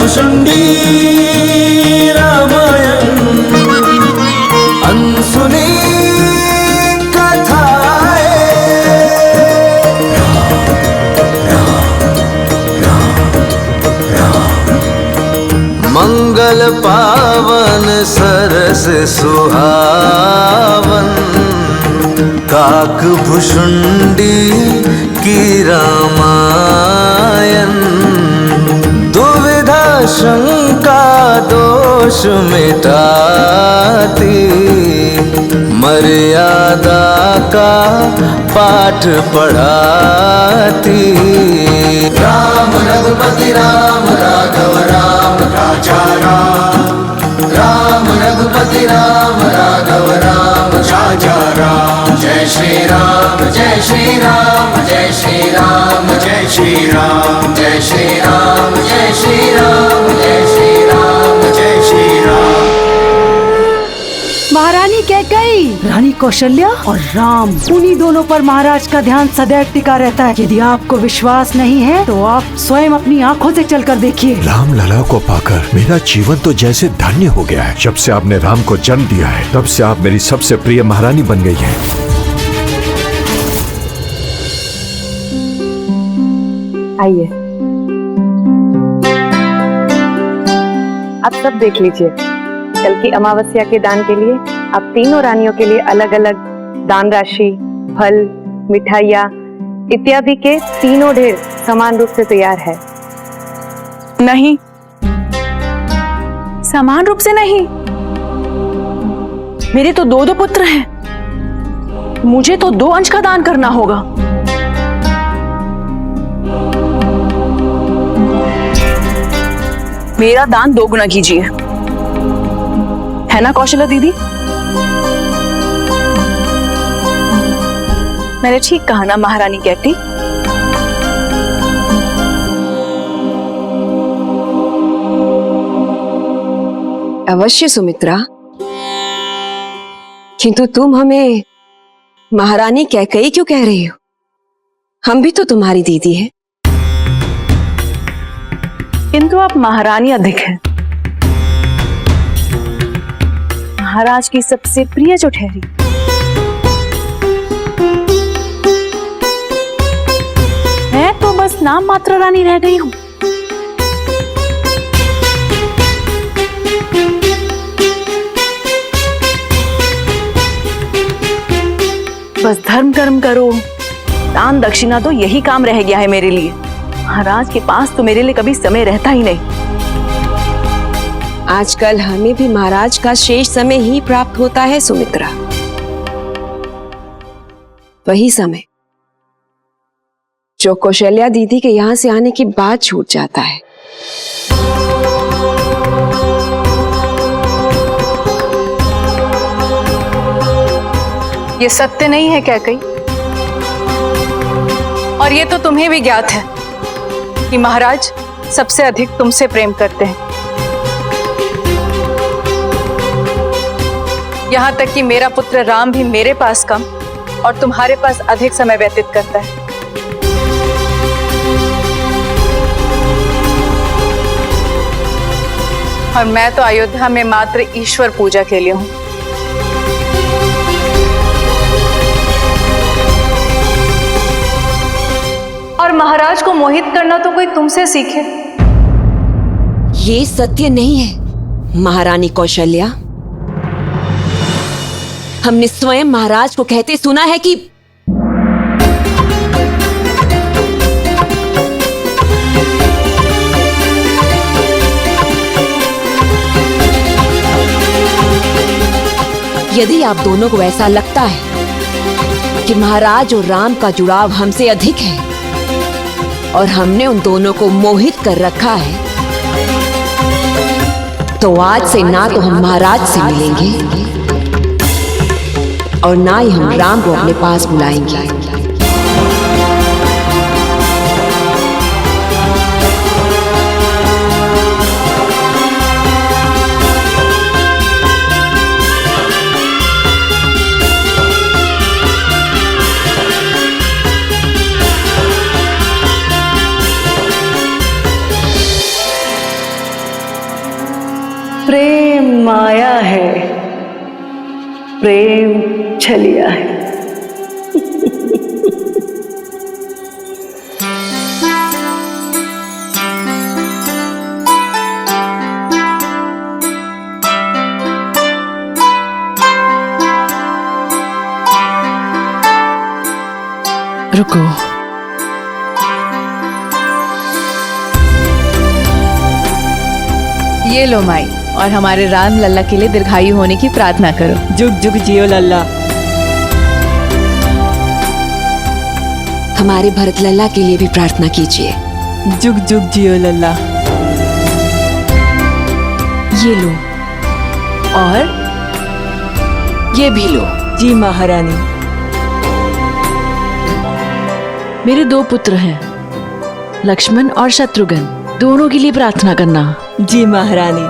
भुशुंडी रामायण अनसुनी मंगल पावन सरस सुहावन काक भुशुंडी की रामायण दुविधा शंका दोष मिटाती मर्यादा का पाठ पढ़ाती। राम रघुपति राम राघव राम राजा राम, राम रघुपति राम राघव राम राजा राम। जय श्री राम जय श्री राम जय श्री राम जय श्री राम जय श्री राम जय श्री राम जय श्री राम जय श्री राम। महारानी कैकेयी, रानी कौशल्या और राम, उन्हीं दोनों पर महाराज का ध्यान सदैव टिका रहता है। यदि आपको विश्वास नहीं है तो आप स्वयं अपनी आंखों से चलकर देखिए। राम लला को पाकर मेरा जीवन तो जैसे धन्य हो गया है। जब से आपने राम को जन्म दिया है तब से आप मेरी सबसे प्रिय महारानी बन गई हैं। आइए, आप सब देख लीजिए। कल की अमावस्या के दान के लिए आप तीनों रानियों के लिए अलग अलग दान राशि, फल, मिठाइयाँ इत्यादि के तीनों ढेर समान रूप से तैयार है। नहीं, समान रूप से नहीं। मेरे तो दो पुत्र हैं, मुझे तो 2 अंश का दान करना होगा। मेरा दान 2 गुना कीजिए, है ना कौशल्या दीदी? मैंने ठीक कहा ना महारानी कैकेयी? अवश्य सुमित्रा, किंतु तुम हमें महारानी कैकेयी क्यों कह रही हो? हम भी तो तुम्हारी दीदी हैं। किंतु आप महारानी अधिक हैं। महाराज की सबसे प्रिय जो ठहरी। मैं तो बस नाम मात्र रानी रह गई हूं। बस धर्म कर्म करो, दान दक्षिणा तो यही काम रह गया है मेरे लिए। महाराज के पास तो मेरे लिए कभी समय रहता ही नहीं। आजकल हमें भी महाराज का शेष समय ही प्राप्त होता है सुमित्रा। वही समय जो कौशल्या दीदी के यहां से आने के बाद छूट जाता है। ये सत्य नहीं है कैकेयी, और ये तो तुम्हें भी ज्ञात है कि महाराज सबसे अधिक तुमसे प्रेम करते हैं। यहाँ तक कि मेरा पुत्र राम भी मेरे पास कम और तुम्हारे पास अधिक समय व्यतीत करता है। और मैं तो अयोध्या में मात्र ईश्वर पूजा के लिए हूं। और महाराज को मोहित करना तो कोई तुमसे सीखे। ये सत्य नहीं है महारानी कौशल्या। हमने स्वयं महाराज को कहते सुना है कि यदि आप दोनों को ऐसा लगता है कि महाराज और राम का जुड़ाव हमसे अधिक है और हमने उन दोनों को मोहित कर रखा है, तो आज से ना तो हम महाराज से मिलेंगे और ना ही हम राम को अपने पास बुलाएंगे। माया है, प्रेम छलिया है। रुको, ये लो माई, और हमारे राम लल्ला के लिए दीर्घायु होने की प्रार्थना करो। जुग जुग जियो लल्ला। हमारे भरत लल्ला के लिए भी प्रार्थना कीजिए। जुग जुग जियो लल्ला। ये लो, और ये भी लो। जी महारानी। मेरे 2 पुत्र हैं, लक्ष्मण और शत्रुघ्न, दोनों के लिए प्रार्थना करना। जी महारानी।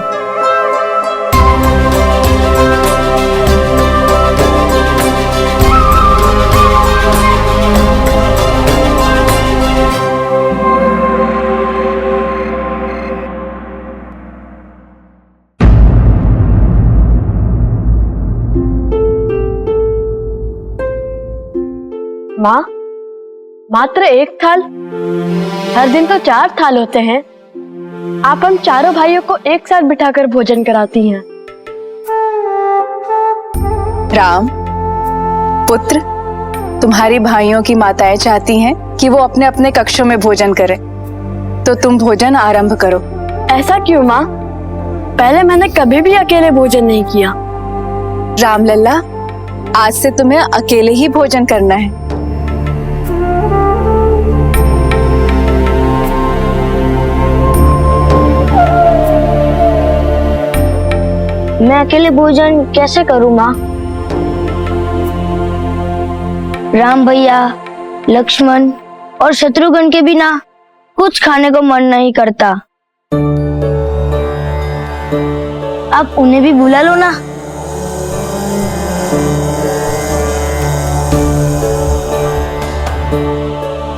माँ, मात्र 1 थाल? हर दिन तो 4 थाल होते हैं। आप हम चारों भाइयों को एक साथ बिठाकर भोजन कराती हैं। राम पुत्र, तुम्हारी भाइयों की माताएं चाहती हैं कि वो अपने अपने कक्षों में भोजन करें, तो तुम भोजन आरंभ करो। ऐसा क्यों माँ? पहले मैंने कभी भी अकेले भोजन नहीं किया। राम लल्ला, आज से तुम्हें अकेले ही भोजन करना है। मैं अकेले भोजन कैसे करूँ माँ? राम भैया, लक्ष्मण और शत्रुघ्न के बिना कुछ खाने को मन नहीं करता। आप उन्हें भी बुला लो ना।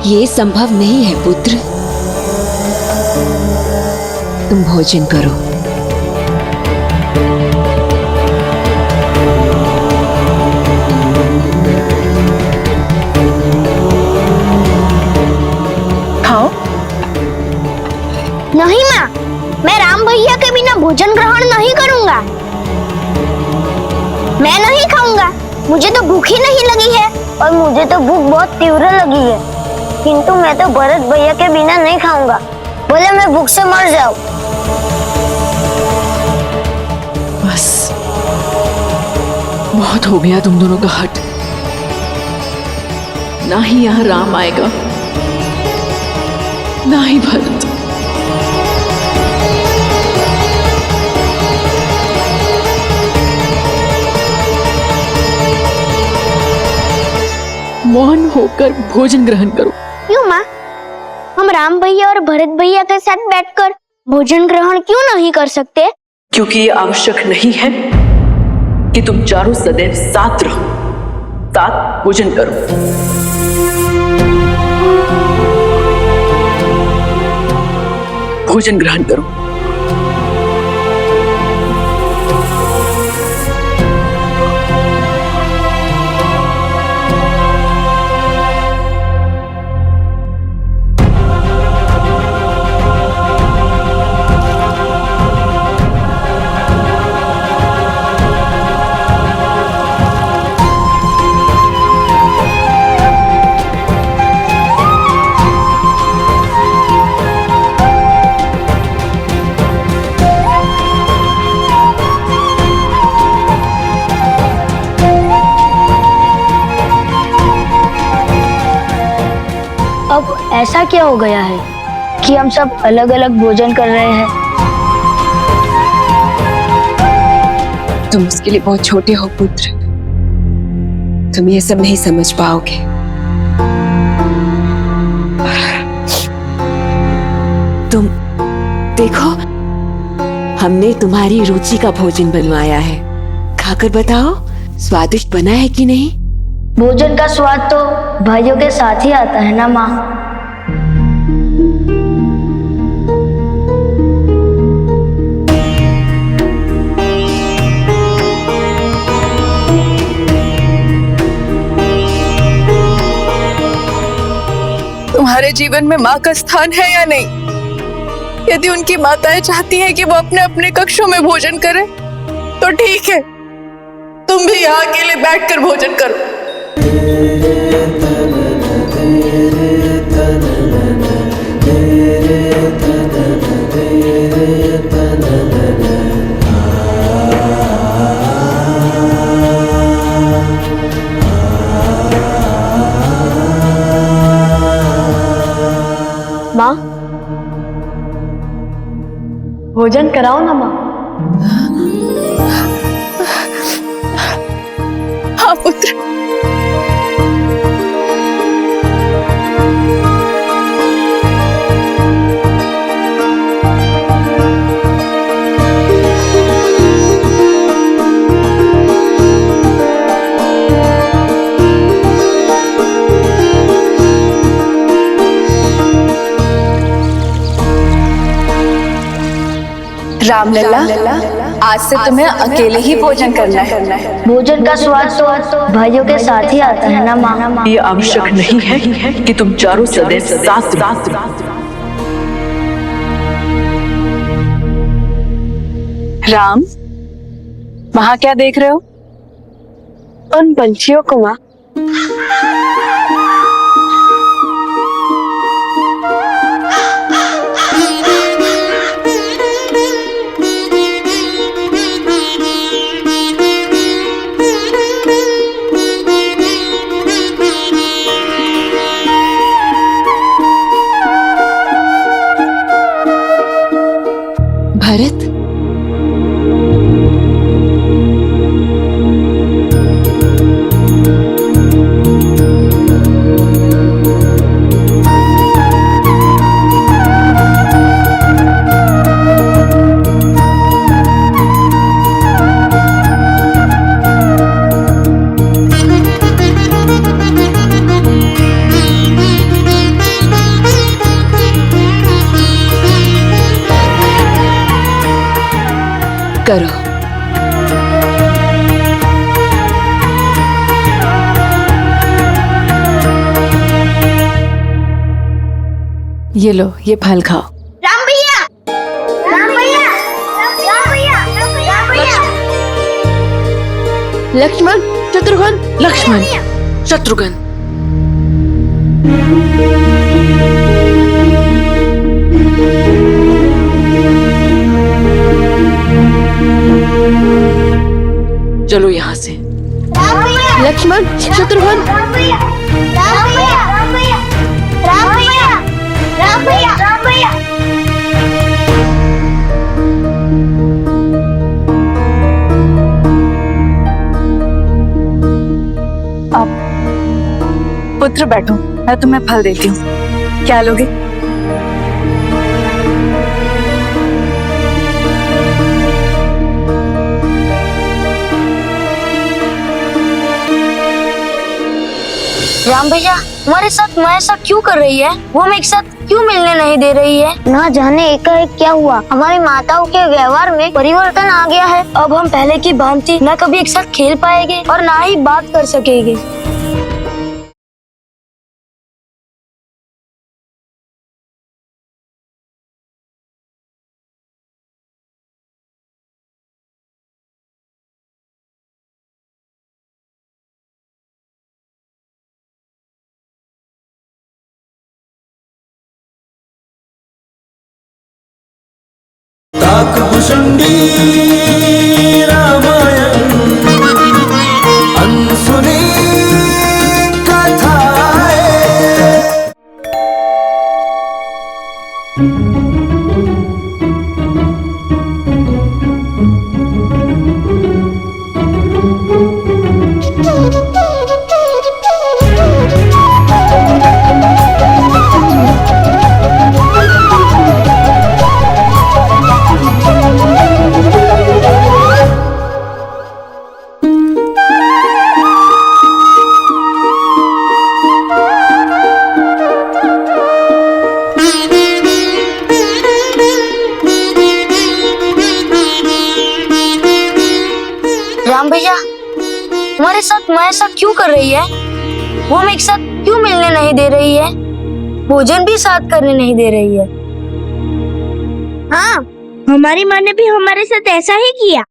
ये संभव नहीं है पुत्र, तुम भोजन करो। खाओ। नहीं माँ, मैं राम भैया के बिना भोजन ग्रहण नहीं करूँगा। मैं नहीं खाऊंगा, मुझे तो भूख ही नहीं लगी है, और मुझे तो भूख बहुत तीव्र लगी है। किंतु मैं तो भरत भैया के बिना नहीं खाऊंगा, बोले मैं भूख से मर जाऊं। बस बहुत हो गया तुम दोनों का हट। ना ही यहाँ राम आएगा, ना ही भरत। मौन होकर भोजन ग्रहण करो। क्यों माँ? हम राम भैया और भरत भैया के साथ बैठकर भोजन ग्रहण क्यों नहीं कर सकते? क्योंकि ये आवश्यक नहीं है कि तुम चारों सदैव साथ रहो, साथ भोजन करो। भोजन ग्रहण करो। अब ऐसा क्या हो गया है कि हम सब अलग अलग भोजन कर रहे हैं? तुम उसके लिए बहुत छोटे हो पुत्र, तुम ये सब नहीं समझ पाओगे। तुम देखो, हमने तुम्हारी रुचि का भोजन बनवाया है, खाकर बताओ स्वादिष्ट बना है कि नहीं। भोजन का स्वाद तो भाइयों के साथ ही आता है ना माँ। तुम्हारे जीवन में माँ का स्थान है या नहीं। यदि उनकी माताएं चाहती हैं कि वो अपने अपने कक्षों में भोजन करें तो ठीक है, तुम भी यहाँ अकेले बैठकर भोजन करो। माँ, भोजन कराओ ना माँ। हाँ पुत्र। रामलला, आज से तुम्हें अकेले ही भोजन करना है। भोजन का स्वाद तो भाइयों के साथ ही आता है ना माँ। ये आवश्यक नहीं है कि तुम चारों सदस्य साथ। राम, वहाँ क्या देख रहे हो? उन पंछियों को माँ। भरत, करो। ये लो, ये फल खाओ। राम भैया, राम भैया, राम भैया, राम भैया। लक्ष्मण, शत्रुघ्न। चलो यहाँ से। लक्ष्मण, शत्रुघ्न। राम भैया, राम भैया, राम भैया, राम भैया, राम भैया, राम भैया। पुत्र बैठो, मैं तुम्हें फल देती हूँ। क्या लोगे? राम भैया, हमारे साथ माँ ऐसा क्यों कर रही है? वो हमें एक साथ क्यों मिलने नहीं दे रही है? ना जाने एकाएक क्या हुआ। हमारी माताओं के व्यवहार में परिवर्तन आ गया है। अब हम पहले की भांति न कभी एक साथ खेल पाएंगे और ना ही बात कर सकेंगे। काकभुषुंडी रामायण अनसुनी कथाएं। राम भैया, हमारे साथ माँ ऐसा क्यों कर रही है? वो हमें एक साथ क्यों मिलने नहीं दे रही है? भोजन भी साथ करने नहीं दे रही है। हाँ, हमारी माँ ने भी हमारे साथ ऐसा ही किया।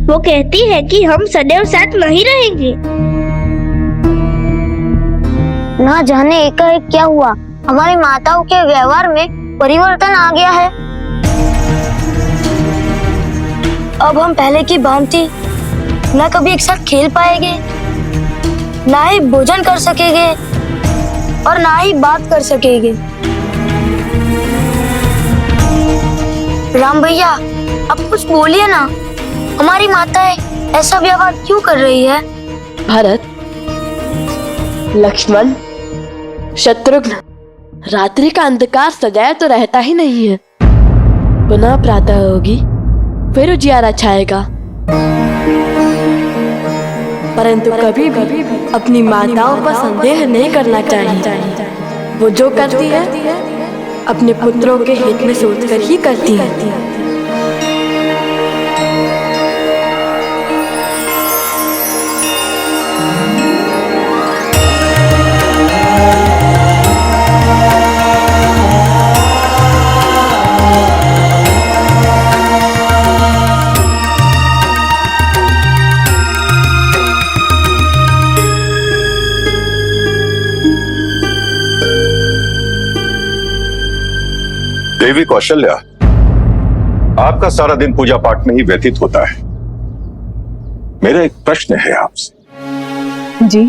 वो कहती है कि हम सदैव साथ नहीं रहेंगे। ना जाने एकाएक क्या हुआ, हमारी माताओं के व्यवहार में परिवर्तन आ गया है। अब हम पहले की भांति ना कभी एक साथ खेल पाएंगे, ना ही भोजन कर सकेंगे और ना ही बात कर सकेंगे। राम भैया, अब कुछ बोलिए ना, हमारी माताएं ऐसा व्यवहार क्यों कर रही है? भरत, लक्ष्मण, शत्रुघ्न, रात्रि का अंधकार सदैव तो रहता ही नहीं है। पुनः प्रातः होगी, फिर उजियारा छाएगा। परंतु कभी भी अपनी माताओं पर संदेह नहीं करना चाहिए। वो जो करती है अपने पुत्रों के हित में सोचकर ही करती है। देवी कौशल्या, आपका सारा दिन पूजा पाठ में ही व्यतीत होता है। मेरा एक प्रश्न है आपसे। जी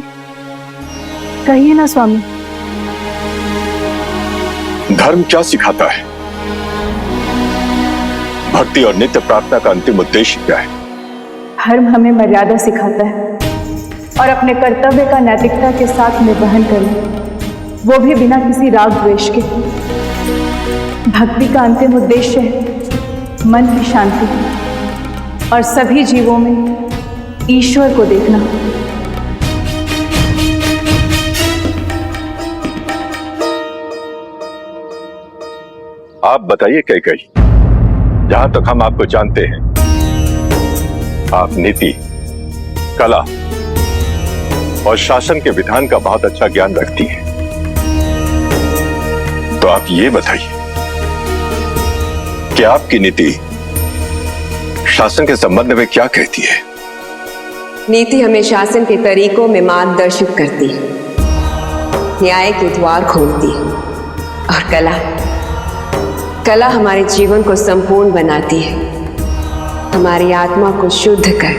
कहिए ना स्वामी। धर्म क्या सिखाता है? भक्ति और नित्य प्रार्थना का अंतिम उद्देश्य क्या है? धर्म हमें मर्यादा सिखाता है और अपने कर्तव्य का नैतिकता के साथ निर्वहन करें, वो भी बिना किसी राग द्वेष के। भक्ति का अंतिम उद्देश्य है मन की शांति और सभी जीवों में ईश्वर को देखना। आप बताइए कैकेयी, जहां तक हम आपको जानते हैं, आप नीति, कला और शासन के विधान का बहुत अच्छा ज्ञान रखती हैं। तो आप ये बताइए कि आपकी नीति शासन के संबंध में क्या कहती है? नीति हमें शासन के तरीकों में मार्गदर्शित करती है, न्याय के द्वार खोलती है। और कला हमारे जीवन को संपूर्ण बनाती है, हमारी आत्मा को शुद्ध कर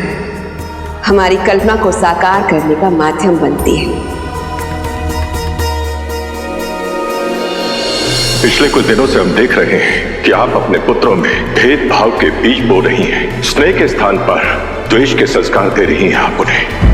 हमारी कल्पना को साकार करने का माध्यम बनती है। पिछले कुछ दिनों से हम देख रहे हैं कि आप अपने पुत्रों में भेदभाव के बीज बो रही हैं। स्नेह के स्थान पर द्वेष के संस्कार दे रही हैं आप उन्हें।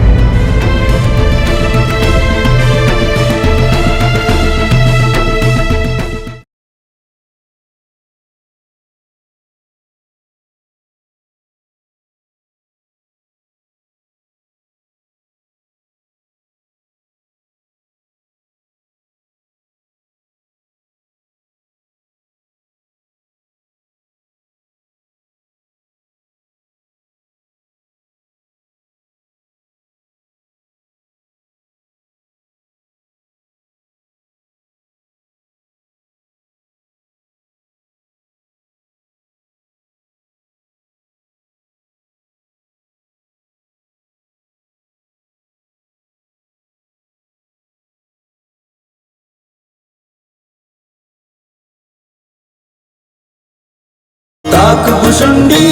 काकभुषुंडी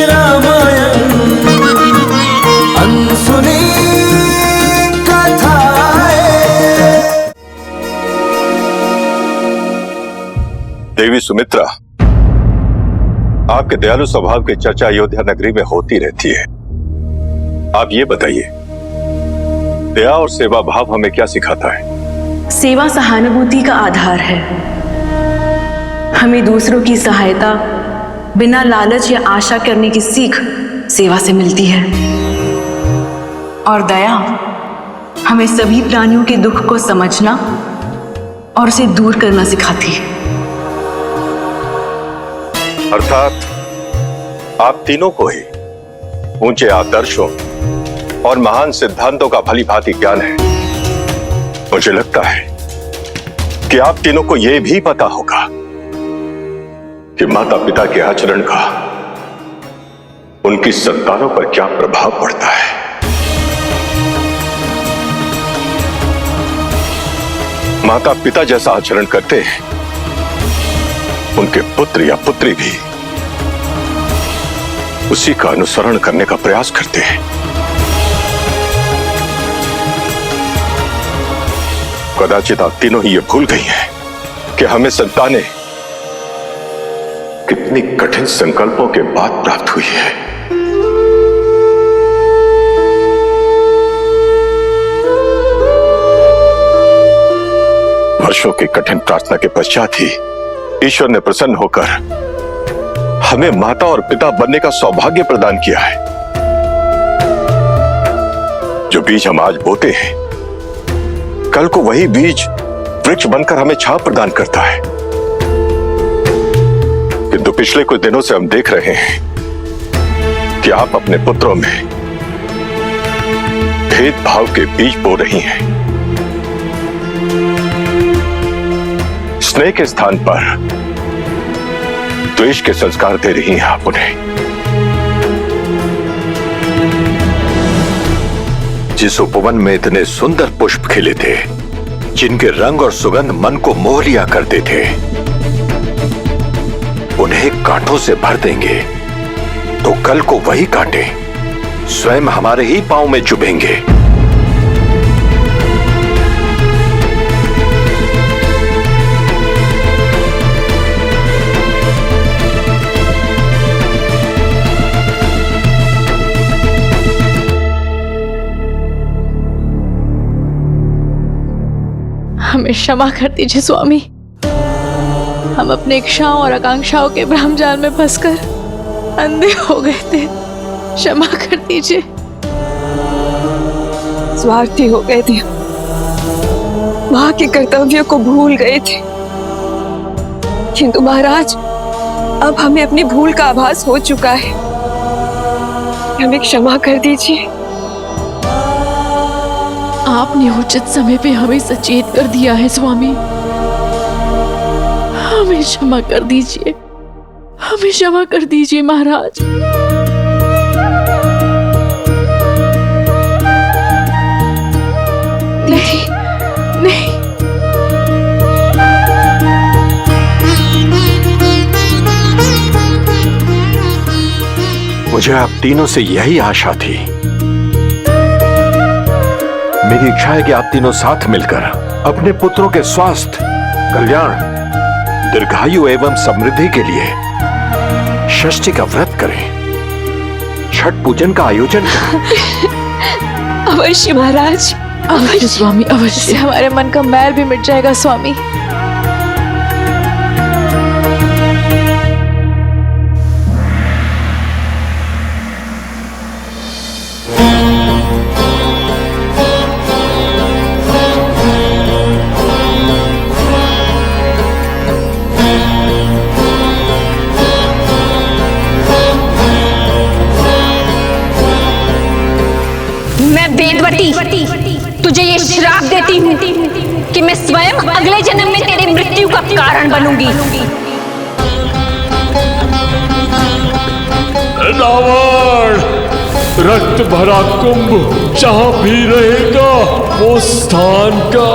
रामायण अनसुनी कथाएं। देवी सुमित्रा, आपके दयालु स्वभाव की चर्चा अयोध्या नगरी में होती रहती है। आप ये बताइए, दया और सेवा भाव हमें क्या सिखाता है? सेवा सहानुभूति का आधार है। हमें दूसरों की सहायता बिना लालच या आशा करने की सीख सेवा से मिलती है। और दया हमें सभी प्राणियों के दुख को समझना और उसे दूर करना सिखाती है। अर्थात आप तीनों को ही ऊंचे आदर्शों और महान सिद्धांतों का भली भांति ज्ञान है। मुझे लगता है कि आप तीनों को यह भी पता होगा कि माता पिता के आचरण का उनकी संतानों पर क्या प्रभाव पड़ता है। माता पिता जैसा आचरण करते हैं, उनके पुत्र या पुत्री भी उसी का अनुसरण करने का प्रयास करते हैं। कदाचित आप तीनों ही ये भूल गई हैं कि हमें संतानें कितनी कठिन संकल्पों के बाद प्राप्त हुई है। वर्षों की कठिन प्रार्थना के पश्चात ही ईश्वर ने प्रसन्न होकर हमें माता और पिता बनने का सौभाग्य प्रदान किया है। जो बीज हम आज बोते हैं, कल को वही बीज वृक्ष बनकर हमें छाव प्रदान करता है। किंतु पिछले कुछ दिनों से हम देख रहे हैं कि आप अपने पुत्रों में भेदभाव के बीज बो रही हैं। स्नेह के स्थान पर द्वेष के संस्कार दे रही हैं आप उन्हें। जिस उपवन में इतने सुंदर पुष्प खिले थे, जिनके रंग और सुगंध मन को मोह लिया करते थे, उन्हें कांटों से भर देंगे तो कल को वही कांटे स्वयं हमारे ही पांव में चुभेंगे। हमें क्षमा कर दीजिए स्वामी। हम अपने इच्छाओं और आकांक्षाओं के भ्रमजाल में फंसकर अंधे हो गए थे। क्षमा कर दीजिए। स्वार्थी हो गए थे, वहां के कर्तव्यों को भूल गए थे। किंतु महाराज, अब हमें अपनी भूल का आभास हो चुका है। हमें क्षमा कर दीजिए। आपने उचित समय पे हमें सचेत कर दिया है स्वामी। हमें क्षमा कर दीजिए। हमें क्षमा कर दीजिए महाराज। नहीं, नहीं। मुझे आप तीनों से यही आशा थी। मेरी इच्छा है कि आप तीनों साथ मिलकर अपने पुत्रों के स्वास्थ्य, कल्याण, दीर्घायु एवं समृद्धि के लिए षष्ठी का व्रत करें, छठ पूजन का आयोजन करें। अवश्य महाराज, अवश्य स्वामी, अवश्य। हमारे मन का मैल भी मिट जाएगा स्वामी। तुझे ये श्राप देती हूँ कि मैं स्वयं अगले जन्म में तेरी मृत्यु का कारण बनूंगी। रावण, रक्त भरा कुंभ जहां भी रहेगा वो स्थान का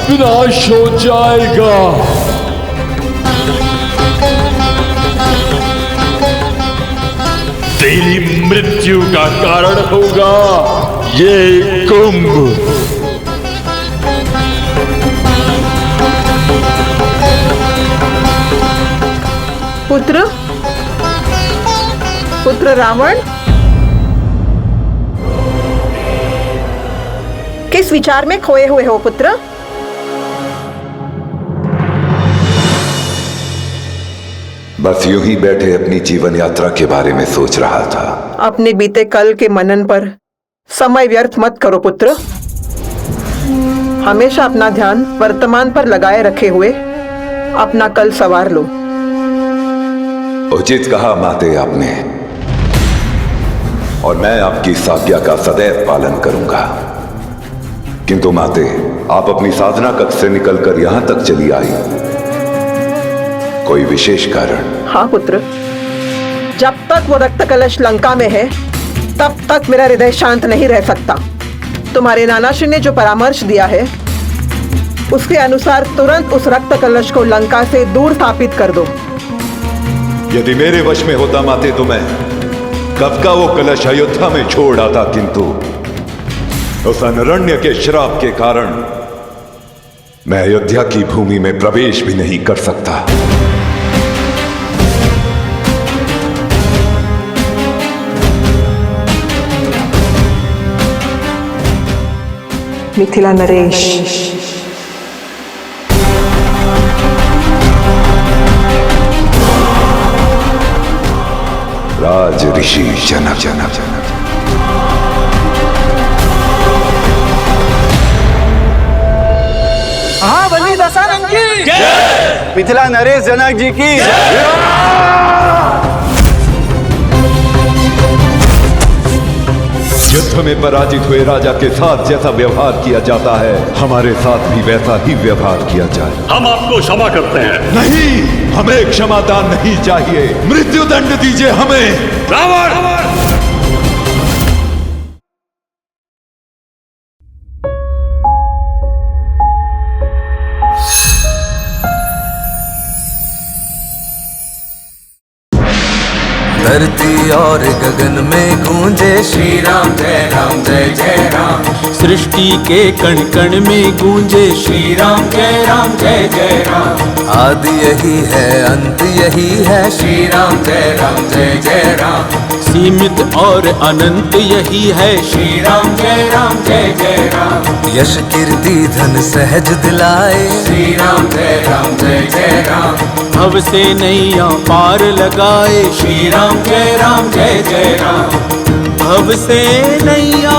विनाश हो जाएगा। तेरी मृत्यु का कारण होगा ये कुंभ। पुत्र रावण, किस विचार में खोए हुए हो पुत्र? बस यूं ही बैठे अपनी जीवन यात्रा के बारे में सोच रहा था। अपने बीते कल के मनन पर समय व्यर्थ मत करो पुत्र। हमेशा अपना ध्यान वर्तमान पर लगाए रखे हुए अपना कल संवार लो। उचित कहा माते आपने, और मैं आपकी इस आज्ञा का सदैव पालन करूंगा। किंतु माते, आप अपनी साधना कक्ष से निकलकर यहां तक चली आई, कोई विशेष कारण? हाँ पुत्र, जब तक वो रक्त कलश लंका में है तब तक मेरा हृदय शांत नहीं रह सकता। तुम्हारे नानाश्री ने जो परामर्श दिया है उसके अनुसार तुरंत उस रक्त कलश को लंका से दूर स्थापित कर दो। यदि मेरे वश में होता माते तो मैं कब का वो कलश अयोध्या में छोड़ आता, किंतु उस अनरण्य के श्राप के कारण मैं अयोध्या की भूमि में प्रवेश भी नहीं कर सकता। मिथिला नरेश, राज ऋषि जनक। हाँ, बलि दशानन की जय, मिथिला नरेश जनक जी की युद्ध में पराजित हुए राजा के साथ जैसा व्यवहार किया जाता है, हमारे साथ भी वैसा ही व्यवहार किया जाए। हम आपको क्षमा करते हैं। नहीं, हमें क्षमादान नहीं चाहिए, मृत्यु दंड दीजिए हमें। रावण! धरती और गगन में गूंजे श्री राम जय जय राम। सृष्टि के कण कण में गूंजे श्री राम जय राम। आदि यही है, अंत यही है, श्री राम जय जय राम। सीमित और अनंत यही है, श्री राम जय जय राम। यश कीर्ति धन सहज दिलाए, श्री राम जय जय राम। भव से नैया पार लगाए, श्री राम जय जय राम। भव से नैया